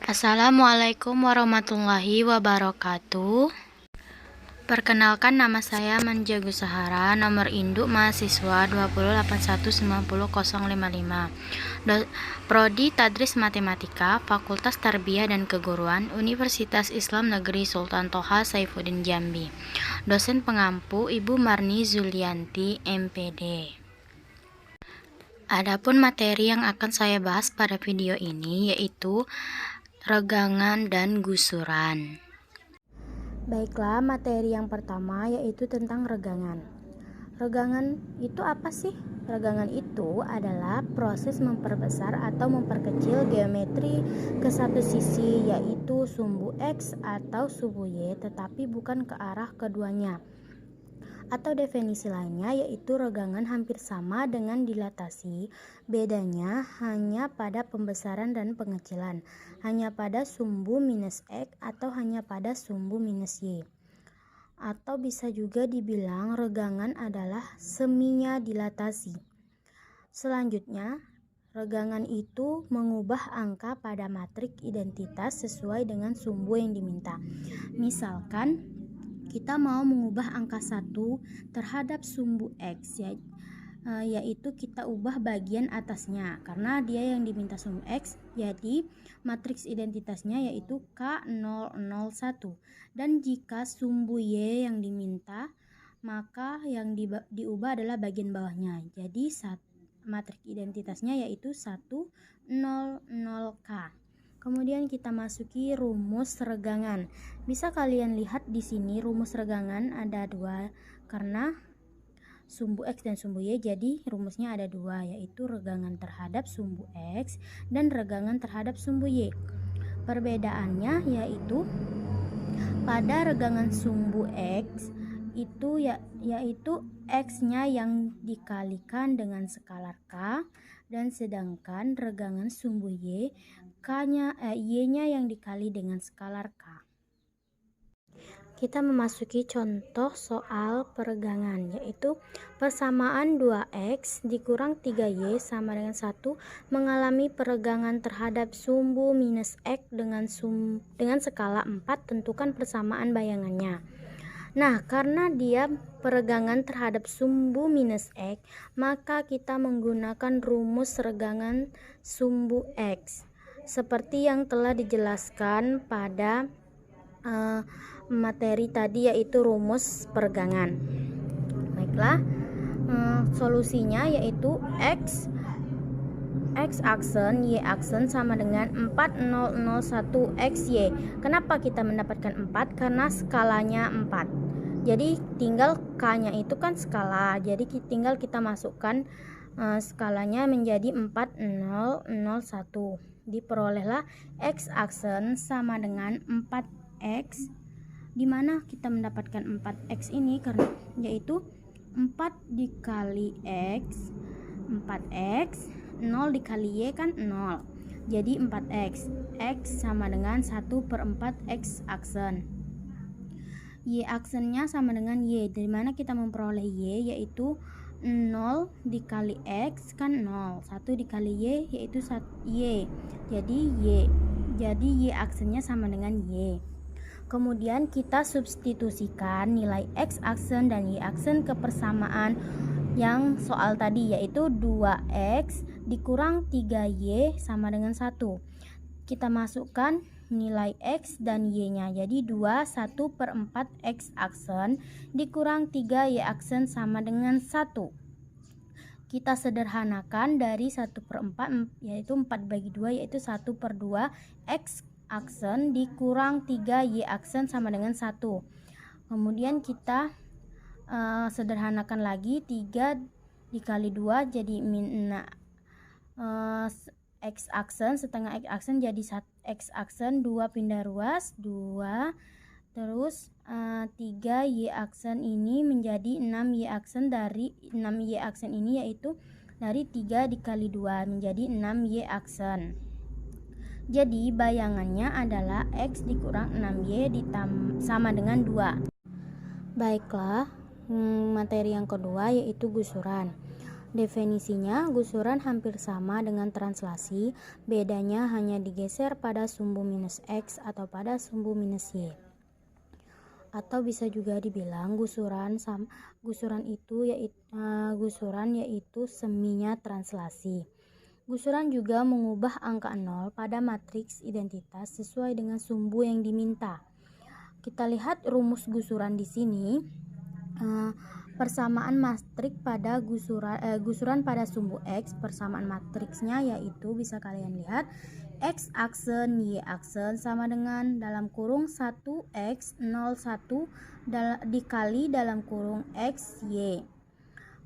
Assalamualaikum warahmatullahi wabarakatuh. Perkenalkan, nama saya Manja Gusahara, nomor induk mahasiswa 208190055. Prodi Tadris Matematika, Fakultas Tarbiyah dan Keguruan, Universitas Islam Negeri Sultan Toha Saifuddin Jambi. Dosen pengampu Ibu Marni Zulianti, MPD. Adapun materi yang akan saya bahas pada video ini yaitu regangan dan gusuran. Baiklah, materi yang pertama yaitu tentang regangan. Regangan itu apa sih? Regangan itu adalah proses memperbesar atau memperkecil geometri ke satu sisi, yaitu sumbu X atau sumbu Y, tetapi bukan ke arah keduanya. Atau definisi lainnya yaitu regangan hampir sama dengan dilatasi, bedanya hanya pada pembesaran dan pengecilan, hanya pada sumbu minus X atau hanya pada sumbu minus Y. Atau bisa juga dibilang regangan adalah seminya dilatasi. Selanjutnya, regangan itu mengubah angka pada matriks identitas sesuai dengan sumbu yang diminta. Misalkan kita mau mengubah angka 1 terhadap sumbu X, yaitu kita ubah bagian atasnya karena dia yang diminta sumbu X, jadi matriks identitasnya yaitu K001. Dan jika sumbu Y yang diminta, maka yang diubah adalah bagian bawahnya, jadi matriks identitasnya yaitu 100K. Kemudian kita masuki rumus regangan. Bisa kalian lihat di sini rumus regangan ada 2 karena sumbu X dan sumbu Y, jadi rumusnya ada 2, yaitu regangan terhadap sumbu X dan regangan terhadap sumbu Y. Perbedaannya yaitu pada regangan sumbu X itu yaitu X-nya yang dikalikan dengan skalar K, dan sedangkan regangan sumbu Y Y-nya yang dikali dengan skalar K. Kita memasuki contoh soal peregangan, yaitu persamaan 2x dikurang 3y sama dengan 1 mengalami peregangan terhadap sumbu minus x dengan skala 4, tentukan persamaan bayangannya. Nah, karena dia peregangan terhadap sumbu minus x, maka kita menggunakan rumus regangan sumbu x seperti yang telah dijelaskan pada materi tadi, yaitu rumus peregangan. Baiklah, solusinya yaitu x aksen y aksen sama dengan 4001xy. Kenapa kita mendapatkan 4? Karena skalanya 4. Jadi tinggal k-nya itu kan skala, jadi tinggal kita masukkan skalanya menjadi 4001. Diperolehlah x aksen sama dengan 4x, dimana kita mendapatkan 4x ini karena yaitu 4 dikali x, 4x, 0 dikali y kan 0, jadi 4x. X sama dengan 1/4 x aksen. Y aksennya sama dengan y, dari mana kita memperoleh y, yaitu 0 dikali x kan 0, 1 dikali y yaitu y, jadi y aksennya sama dengan y. Kemudian kita substitusikan nilai x aksen dan y aksen ke persamaan yang soal tadi, yaitu 2x dikurang 3y sama dengan 1. Kita masukkan nilai x dan y-nya, jadi 2 1/4 x aksen dikurang 3 y aksen sama dengan 1. Kita sederhanakan dari 1/4 yaitu 4/2, yaitu 1/2 x aksen dikurang 3 y aksen sama dengan 1. Kemudian kita sederhanakan lagi, 3 dikali 2 jadi x aksen, setengah x aksen jadi x aksen, 2 pindah ruas 2, terus 3 y aksen ini menjadi 6 y aksen, dari 6 y aksen ini yaitu dari 3 dikali 2 menjadi 6 y aksen. Jadi bayangannya adalah x dikurang 6y sama dengan 2. Baiklah, materi yang kedua yaitu gusuran. Definisinya, gusuran hampir sama dengan translasi, bedanya hanya digeser pada sumbu minus X atau pada sumbu minus Y. Atau bisa juga dibilang gusuran yaitu seminya translasi. Gusuran juga mengubah angka 0 pada matriks identitas sesuai dengan sumbu yang diminta. Kita lihat rumus gusuran di sini. Persamaan matrik pada gusuran pada sumbu X, persamaan matriksnya yaitu bisa kalian lihat X aksen Y aksen sama dengan dalam kurung 1X 01 dikali dalam kurung X Y.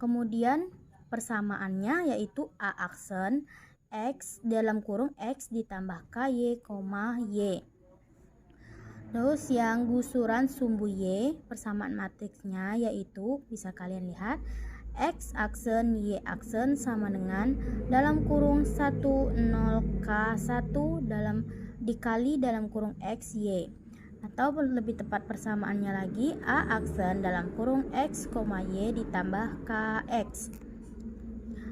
Kemudian persamaannya yaitu A aksen X dalam kurung X ditambah KY, Y. Terus yang gusuran sumbu Y, persamaan matriksnya yaitu bisa kalian lihat X aksen Y aksen sama dengan dalam kurung 10 K1 dikali dalam kurung X Y. Atau lebih tepat persamaannya lagi A aksen dalam kurung X, Y ditambah KX.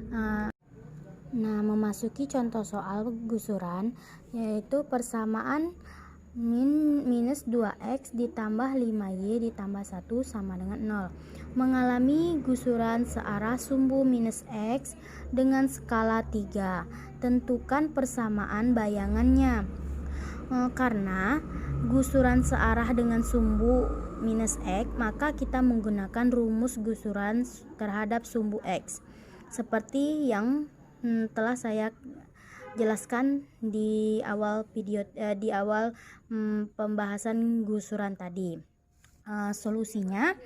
Nah, memasuki contoh soal gusuran yaitu persamaan minus 2x ditambah 5y ditambah 1 sama dengan 0. Mengalami gusuran searah sumbu minus x dengan skala 3. Tentukan persamaan bayangannya. Karena gusuran searah dengan sumbu minus x, maka kita menggunakan rumus gusuran terhadap sumbu x. Seperti yang telah saya jelaskan di awal pembahasan gusuran tadi. Solusinya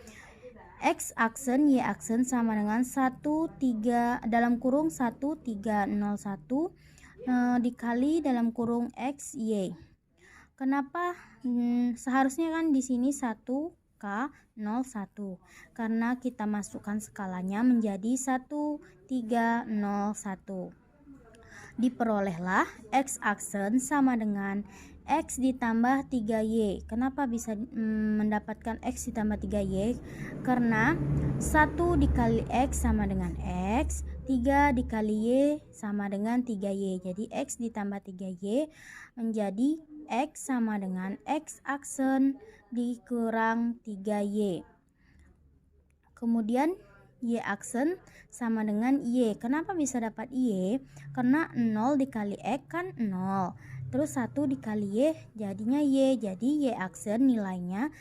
X aksen Y aksen sama dengan 1 3 dalam kurung 1 3 0 1 dikali dalam kurung X Y. Kenapa seharusnya kan di sini 1 K 01 karena kita masukkan skalanya menjadi 1 3 0 1. Diperolehlah X aksen sama dengan X ditambah 3Y. Kenapa bisa mendapatkan X ditambah 3Y? Karena 1 dikali X sama dengan X, 3 dikali Y sama dengan 3Y. Jadi X ditambah 3Y menjadi X sama dengan X aksen dikurang 3Y. Kemudian Y aksen sama dengan Y. Kenapa bisa dapat Y? Karena 0 dikali X kan 0. Terus 1 dikali Y jadinya Y. Jadi Y aksen nilainya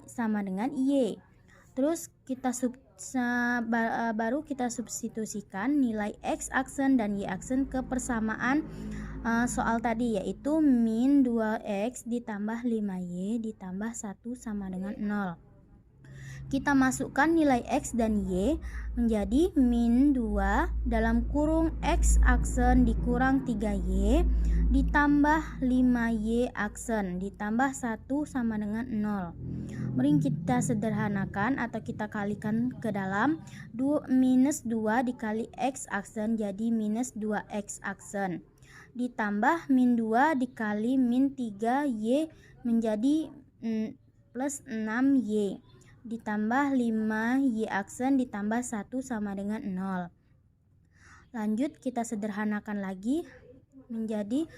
sama dengan Y. Terus baru kita substitusikan nilai X aksen dan Y aksen ke persamaan soal tadi, yaitu min 2X ditambah 5Y ditambah 1 sama dengan 0. Kita masukkan nilai X dan Y menjadi min 2 dalam kurung X aksen dikurang 3Y ditambah 5Y aksen ditambah 1 sama dengan 0. Mari kita sederhanakan atau kita kalikan ke dalam. Minus 2 dikali X aksen jadi minus 2X aksen ditambah min 2 dikali min 3Y menjadi plus 6Y ditambah 5Y aksen ditambah 1 sama dengan 0. Lanjut kita sederhanakan lagi menjadi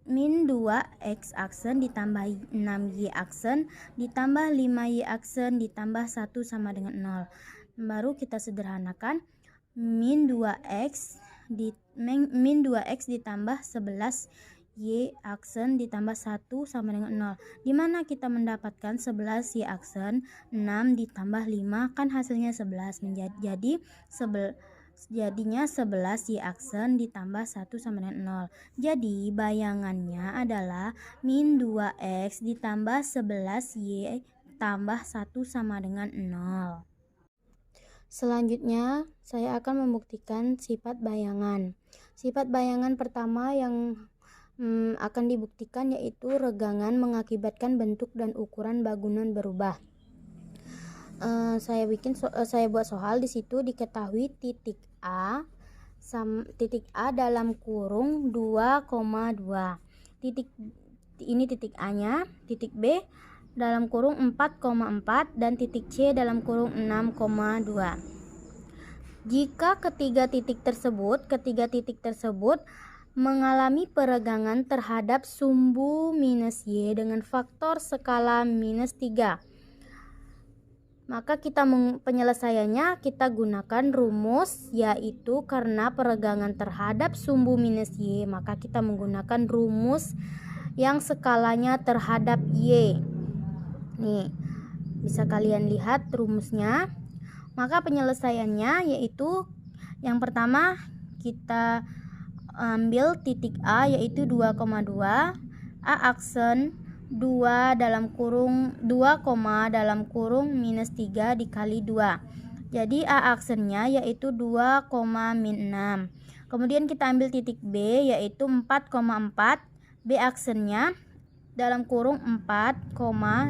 min 2X aksen ditambah 6Y aksen ditambah 5Y aksen ditambah 1 sama dengan 0. Baru kita sederhanakan min 2X ditambah 11Y aksen ditambah 1 sama dengan 0. Dimana kita mendapatkan 11Y aksen 6 ditambah 5 kan hasilnya 11 jadinya 11Y aksen ditambah 1 sama dengan 0. Jadi bayangannya adalah min 2X ditambah 11Y tambah 1 sama dengan 0. Selanjutnya saya akan membuktikan sifat bayangan. Sifat bayangan pertama yang akan dibuktikan yaitu regangan mengakibatkan bentuk dan ukuran bangunan berubah. Saya buat soal di situ diketahui titik A dalam kurung 2,2. Ini titik A-nya, titik B dalam kurung 4,4 dan titik C dalam kurung 6,2. Jika ketiga titik tersebut mengalami peregangan terhadap sumbu minus Y dengan faktor skala minus 3, maka penyelesaiannya kita gunakan rumus, yaitu karena peregangan terhadap sumbu minus Y, maka kita menggunakan rumus yang skalanya terhadap Y. Nih, bisa kalian lihat rumusnya. Maka penyelesaiannya yaitu yang pertama kita ambil titik A yaitu 2,2, A aksen 2 dalam kurung minus 3 dikali 2. Jadi A aksennya yaitu 2, min 6. Kemudian kita ambil titik B yaitu 4,4, B aksennya dalam kurung 4,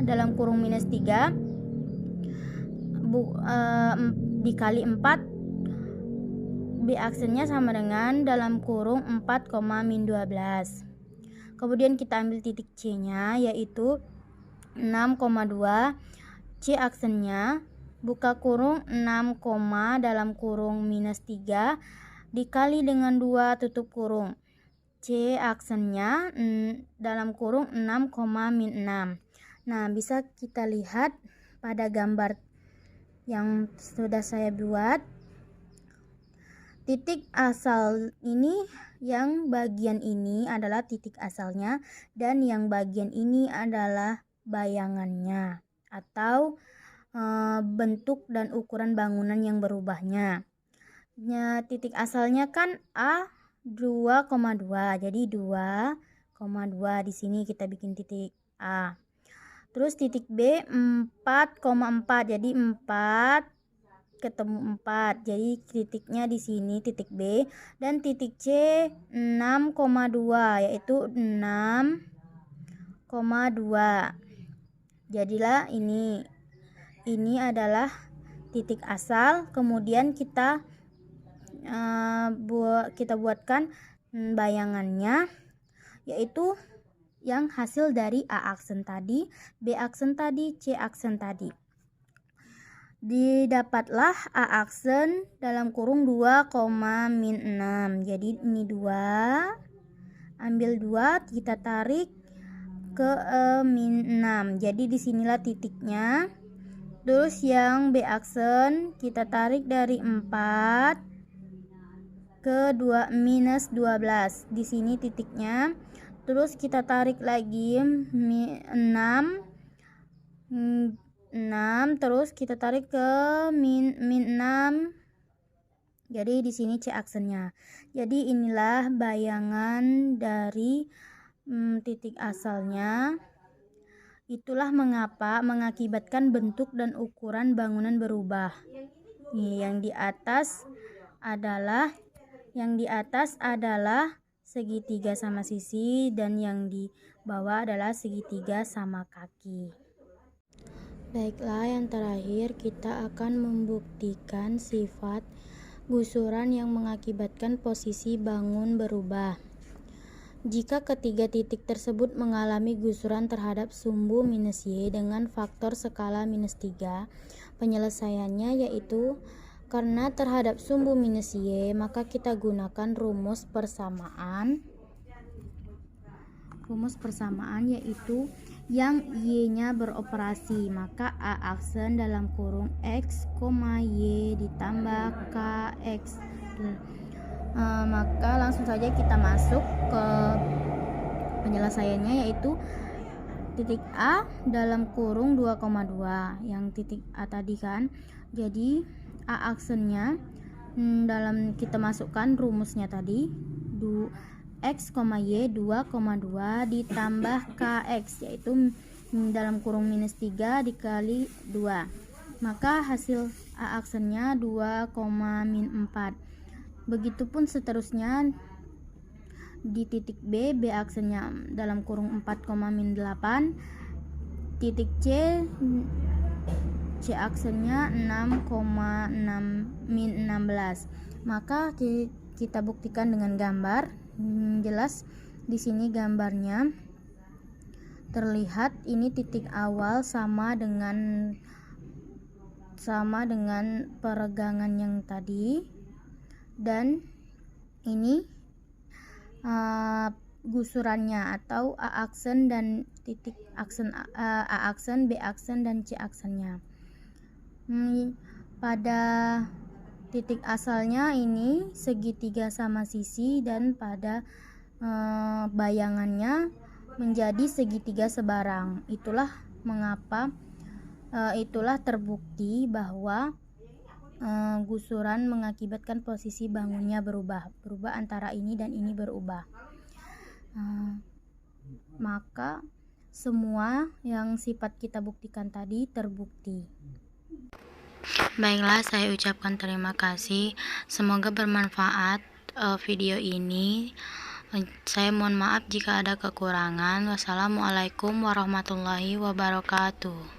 dalam kurung minus 3 dikali 4, B aksennya sama dengan dalam kurung 4, min 12. Kemudian kita ambil titik C nya yaitu 6,2, C aksennya buka kurung 6, dalam kurung minus 3 dikali dengan 2 tutup kurung, C aksennya dalam kurung 6, min 6. Nah, bisa kita lihat pada gambar yang sudah saya buat. Titik asal ini, yang bagian ini adalah titik asalnya, dan yang bagian ini adalah bayangannya atau bentuk dan ukuran bangunan yang berubahnya. Titik asalnya kan A 2,2, jadi 2,2 di sini kita bikin titik A. Terus titik B 4,4, jadi 4 ketemu 4, jadi titiknya di sini titik B. Dan titik C 6,2 yaitu 6,2. Jadilah ini adalah titik asal. Kemudian kita buatkan bayangannya, yaitu yang hasil dari A aksen tadi, B aksen tadi, C aksen tadi. Didapatlah A aksen dalam kurung 2, min 6. Jadi ini 2, ambil 2, kita tarik ke min 6. Jadi disinilah titiknya. Terus yang B aksen kita tarik dari 4 ke 2 minus 12. Di sini titiknya. Terus kita tarik lagi 6, terus kita tarik ke min 6. Jadi di sini C aksennya. Jadi inilah bayangan dari titik asalnya. Itulah mengapa mengakibatkan bentuk dan ukuran bangunan berubah. Nih, yang di atas adalah segitiga sama sisi, dan yang di bawah adalah segitiga sama kaki. Baiklah, yang terakhir kita akan membuktikan sifat gusuran yang mengakibatkan posisi bangun berubah. Jika ketiga titik tersebut mengalami gusuran terhadap sumbu minus Y dengan faktor skala minus 3, penyelesaiannya yaitu karena terhadap sumbu minus Y, maka kita gunakan rumus persamaan. Rumus persamaan yaitu yang Y-nya beroperasi, maka A aksen dalam kurung X, Y ditambah KX. Maka langsung saja kita masuk ke penyelesaiannya, yaitu titik A dalam kurung 2,2, yang titik A tadi kan. Jadi A aksennya dalam kita masukkan rumusnya tadi, X, Y 2,2 ditambah KX, yaitu dalam kurung minus 3 dikali 2. Maka hasil A aksennya 2, min 4. Begitupun seterusnya di titik B, B aksennya dalam kurung 4, min 8. Titik C aksennya 6, min 16. Maka kita buktikan dengan gambar. Jelas di sini gambarnya terlihat ini titik awal sama dengan sama dengan peregangan yang tadi, dan ini gusurannya atau A aksen dan titik aksen, A aksen, B aksen, dan C aksennya. Pada titik asalnya ini segitiga sama sisi, dan pada bayangannya menjadi segitiga sebarang. Itulah mengapa itulah terbukti bahwa gusuran mengakibatkan posisi bangunnya berubah antara ini dan ini berubah. Maka semua yang sifat kita buktikan tadi terbukti. Baiklah, saya ucapkan terima kasih. Semoga bermanfaat video ini. Saya mohon maaf jika ada kekurangan. Wassalamualaikum warahmatullahi wabarakatuh.